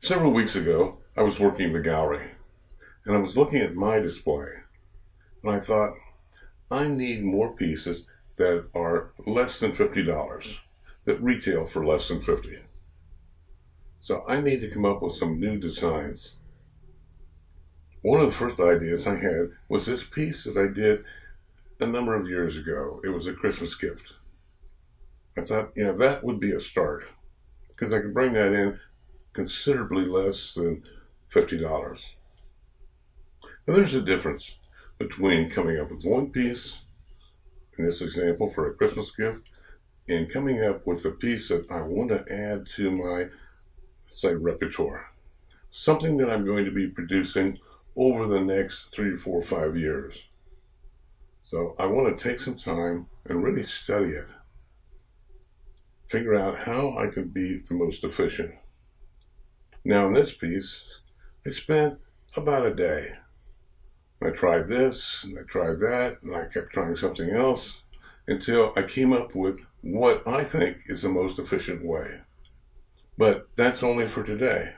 Several weeks ago, I was working the gallery, and I was looking at my display, and I thought, I need more pieces that are less than $50, that retail for less than $50. So I need to come up with some new designs. One of the first ideas I had was this piece that I did a number of years ago. It was a Christmas gift. I thought, that would be a start, because I could bring that in considerably less than $50. And there's a difference between coming up with one piece, in this example for a Christmas gift, and coming up with a piece that I want to add to my, say, repertoire. Something that I'm going to be producing over the next 3 to 4 or 5 years. So I want to take some time and really study it. Figure out how I can be the most efficient. Now in this piece, I spent about a day. I tried this, and I tried that, and I kept trying something else until I came up with what I think is the most efficient way. But that's only for today,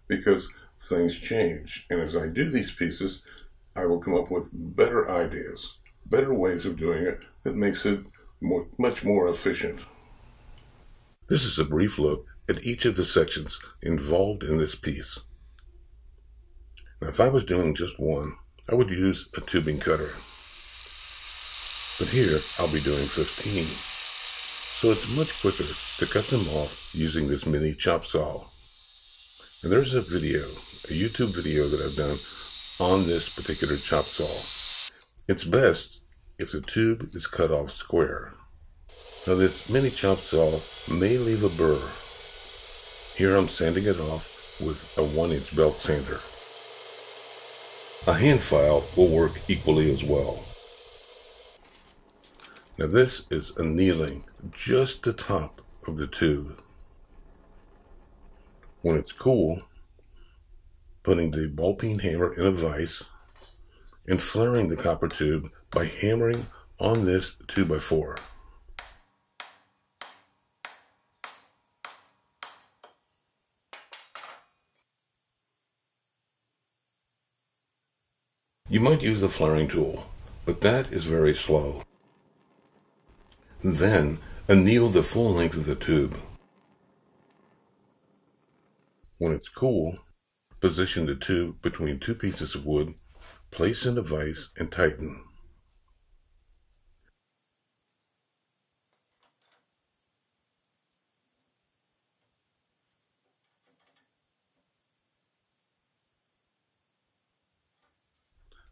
because things change. And as I do these pieces, I will come up with better ideas, better ways of doing it that makes it much more efficient. This is a brief look at each of the sections involved in this piece. Now, if I was doing just one, I would use a tubing cutter. But here, I'll be doing 15. So it's much quicker to cut them off using this mini chop saw. And there's a YouTube video that I've done on this particular chop saw. It's best if the tube is cut off square. Now this mini chop saw may leave a burr. Here I'm sanding it off with a 1-inch belt sander. A hand file will work equally as well. Now this is annealing just the top of the tube. When it's cool, putting the ball peen hammer in a vise and flaring the copper tube by hammering on this 2x4. You might use a flaring tool, but that is very slow. Then, anneal the full length of the tube. When it's cool, position the tube between 2 pieces of wood, place in a vise, and tighten.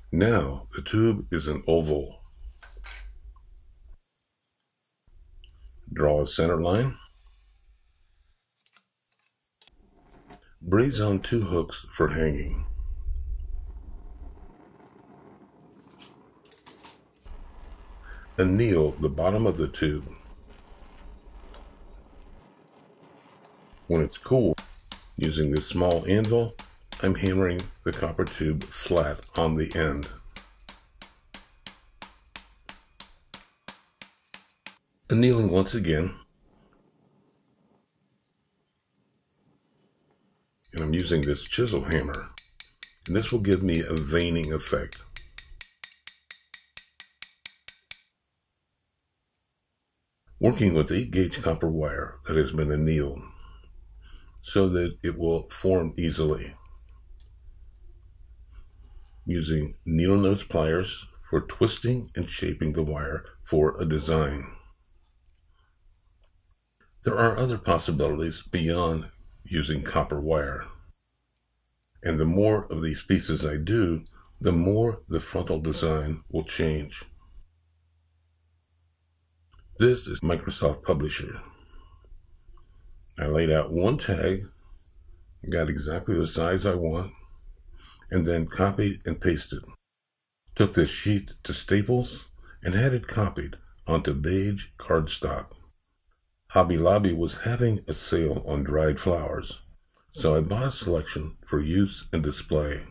Now the tube is an oval. Draw a center line. Braze on 2 hooks for hanging. Anneal the bottom of the tube. When it's cool, using this small anvil, I'm hammering the copper tube flat on the end. Annealing once again. And I'm using this chisel hammer. And this will give me a veining effect. Working with 8-gauge copper wire that has been annealed so that it will form easily. Using needle nose pliers for twisting and shaping the wire for a design. There are other possibilities beyond using copper wire. And the more of these pieces I do, the more the frontal design will change. This is Microsoft Publisher. I laid out one tag, got exactly the size I want, and then copied and pasted. Took this sheet to Staples and had it copied onto beige cardstock. Hobby Lobby was having a sale on dried flowers, so I bought a selection for use and display.